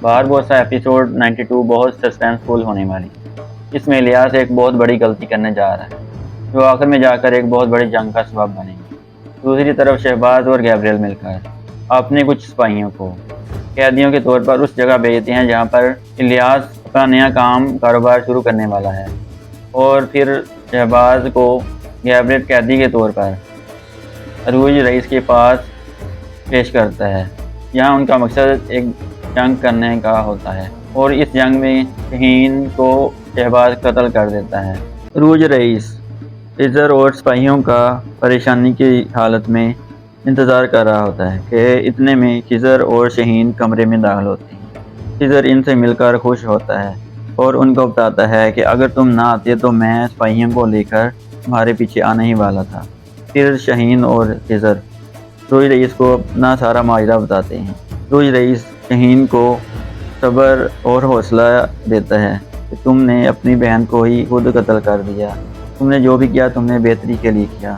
باربوسا episode 92 بہت سسپینسفل ہونے والی۔ اس میں الیاس ایک بہت بڑی غلطی کرنے جا رہا ہے جو آخر میں جا کر ایک بہت بڑی جنگ کا سبب بنے گی۔ دوسری طرف شہباز اور گیبریل مل کر اپنے کچھ سپاہیوں کو قیدیوں کے طور پر اس جگہ بھیجتے ہیں جہاں پر الیاس اپنا نیا کاروبار شروع کرنے والا ہے، اور پھر شہباز کو گیبریل قیدی کے طور پر عروج رئیس کے پاس پیش کرتا ہے۔ یہاں ان کا مقصد ایک جنگ کرنے کا ہوتا ہے، اور اس جنگ میں شہین کو شہباز قتل کر دیتا ہے۔ عروج رئیس خضر اور سپاہیوں کا پریشانی کی حالت میں انتظار کر رہا ہوتا ہے کہ اتنے میں خضر اور شہین کمرے میں داخل ہوتے ہیں۔ خضر ان سے مل کر خوش ہوتا ہے اور ان کو بتاتا ہے کہ اگر تم نہ آتے تو میں سپاہیوں کو لے کر تمہارے پیچھے آنے ہی والا تھا۔ پھر شہین اور خضر عروج رئیس کو اپنا سارا ماجرا بتاتے ہیں۔ عروج رئیس شہین کو صبر اور حوصلہ دیتا ہے کہ تم نے اپنی بہن کو ہی خود قتل کر دیا، تم نے جو بھی کیا تم نے بہتری کے لیے کیا۔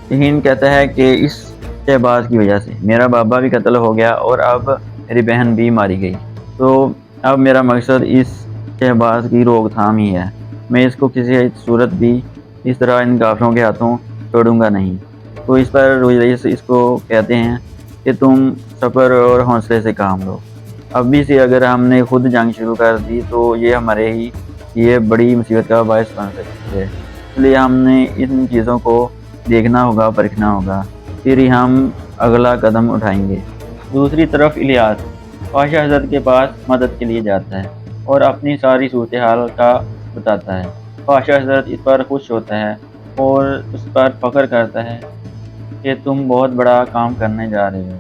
شہین کہتا ہے کہ اس شہباز کی وجہ سے میرا بابا بھی قتل ہو گیا اور اب میری بہن بھی ماری گئی، تو اب میرا مقصد اس شہباز کی روک تھام ہی ہے، میں اس کو کسی صورت بھی اس طرح ان کافروں کے ہاتھوں چھوڑوں گا نہیں۔ تو اس پر عروج رئیس اس کو کہتے ہیں کہ تم صبر اور حوصلے سے کام لو، ابھی سے اگر ہم نے خود جنگ شروع کر دی تو یہ ہمارے ہی یہ بڑی مصیبت کا باعث بن سکتی ہے، اس لیے ہم نے ان چیزوں کو دیکھنا ہوگا، پرکھنا ہوگا، پھر ہی ہم اگلا قدم اٹھائیں گے۔ دوسری طرف الیاس پاشا حضرت کے پاس مدد کے لیے جاتا ہے اور اپنی ساری صورتحال کا بتاتا ہے۔ پاشا حضرت اس پر خوش ہوتا ہے اور اس پر فخر کرتا ہے کہ تم بہت بڑا کام کرنے جا رہے ہو،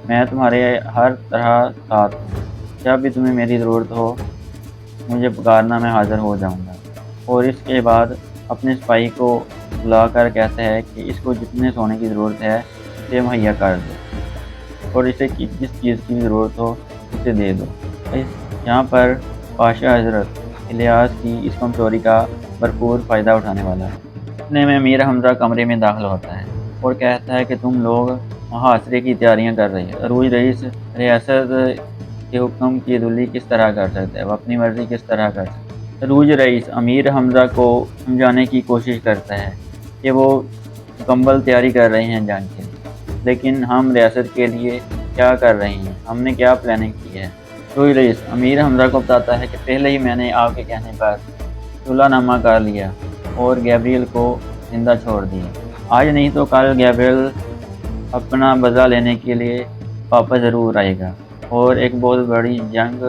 میں تمہارے ہر طرح ساتھ ہوں، جب بھی تمہیں میری ضرورت ہو مجھے پکارنا، میں حاضر ہو جاؤں گا۔ اور اس کے بعد اپنے سپاہی کو بلا کر کہتا ہے کہ اس کو جتنے سونے کی ضرورت ہے اسے مہیا کر دو، اور اسے جس چیز کی ضرورت ہو اسے دے دو۔ یہاں پر پاشا حضرت الیاس کی اس کمزوری کا بھرپور فائدہ اٹھانے والا ہے۔ اتنے میں امیر حمزہ کمرے میں داخل ہوتا ہے اور کہتا ہے کہ تم لوگ محاصرے کی تیاریاں کر رہے ہیں۔ عروج رئیس ریاست کے حکم کی عدولی کس طرح کر سکتا ہے، وہ اپنی مرضی کس طرح کر سکتا ہے۔ عروج رئیس امیر حمزہ کو سمجھانے کی کوشش کرتا ہے کہ وہ مکمل تیاری کر رہے ہیں جنگ کے لیے، لیکن ہم ریاست کے لیے کیا کر رہے ہیں، ہم نے کیا پلاننگ کی ہے۔ عروج رئیس امیر حمزہ کو بتاتا ہے کہ پہلے ہی میں نے آپ کے کہنے پر صلح نامہ کر لیا اور گیبریل کو زندہ چھوڑ دیا، آج نہیں تو کل گیبریل اپنا بدلہ لینے کے لیے واپس ضرور آئے گا اور ایک بہت بڑی جنگ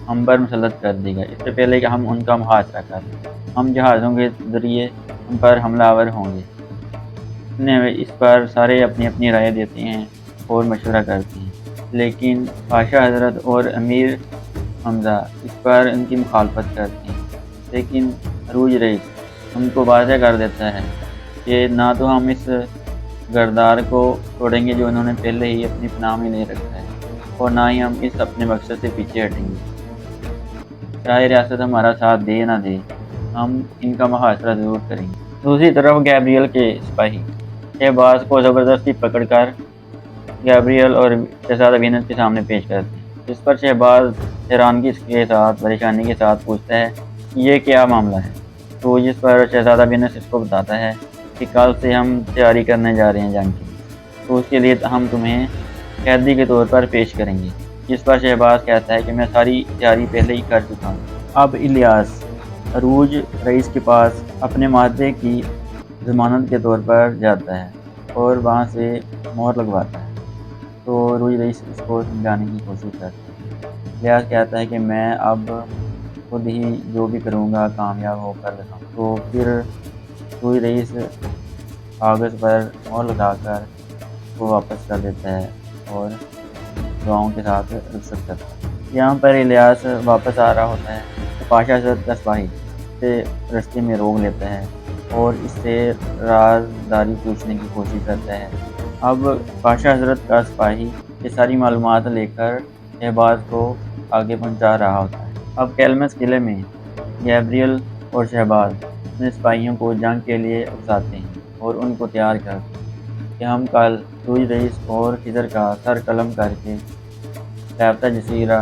ہم پر مسلط کر دے گا۔ اس سے پہلے کہ ہم ان کا محاصرہ کر لیں، ہم جہازوں کے ذریعے ان پر حملہ آور ہوں گے۔ اس پر سارے اپنی اپنی رائے دیتے ہیں اور مشورہ کرتے ہیں، لیکن پاشا حضرت اور امیر حمزہ اس پر ان کی مخالفت کرتے ہیں۔ لیکن عروج رئیس ان کو واضح کر دیتا ہے کہ نہ تو ہم اس گردار کو چھوڑیں گے جو انہوں نے پہلے ہی اپنی پناہ میں لے رکھا ہے، اور نہ ہی ہم اس اپنے مقصد سے پیچھے ہٹیں گے، چاہے ریاست ہمارا ساتھ دے نہ دے، ہم ان کا محاصرہ ضرور کریں گے۔ دوسری طرف گیبریل کے سپاہی شہباز کو زبردستی پکڑ کر گیبریل اور شہزادہ وینس کے سامنے پیش کرتے ہیں، جس پر شہباز حیرانگی کے ساتھ پریشانی کے ساتھ پوچھتا ہے کہ یہ کیا معاملہ ہے۔ تو جس پر شہزادہ وینس اس کو بتاتا ہے کہ کل سے ہم تیاری کرنے جا رہے ہیں جنگ کی، تو اس کے لیے ہم تمہیں قیدی کے طور پر پیش کریں گے۔ جس پر شہباز کہتا ہے کہ میں ساری تیاری پہلے ہی کر چکا ہوں۔ اب الیاس عروج رئیس کے پاس اپنے معاہدے کی ضمانت کے طور پر جاتا ہے اور وہاں سے مہر لگواتا ہے، تو عروج رئیس اس کو سمجھانے کی کوشش کرتا ہے۔ الیاس کہتا ہے کہ میں اب خود ہی جو بھی کروں گا کامیاب ہو کر دکھاؤں، تو پھر عروج رئیس کاغذ پر مہر لگا کر وہ واپس کر دیتا ہے اور دعاؤں کے ساتھ رخصت کرتا ہے۔ یہاں پر الیاس واپس آ رہا ہوتا ہے تو پاشا حضرت کا سپاہی اسے رستے میں روک لیتا ہے اور اس سے رازداری پوچھنے کی کوشش کرتا ہے۔ اب پاشا حضرت کا سپاہی یہ ساری معلومات لے کر شہباز کو آگے پہنچا رہا ہوتا ہے۔ اب کیلمس قلعے میں گیبریل اور شہباز اپنے سپاہیوں کو جنگ کے لیے اکساتے ہیں اور ان کو تیار کرتے ہیں کہ ہم کل عروج رئیس اور خضر کا سر قلم کر کے رابطہ جزیرہ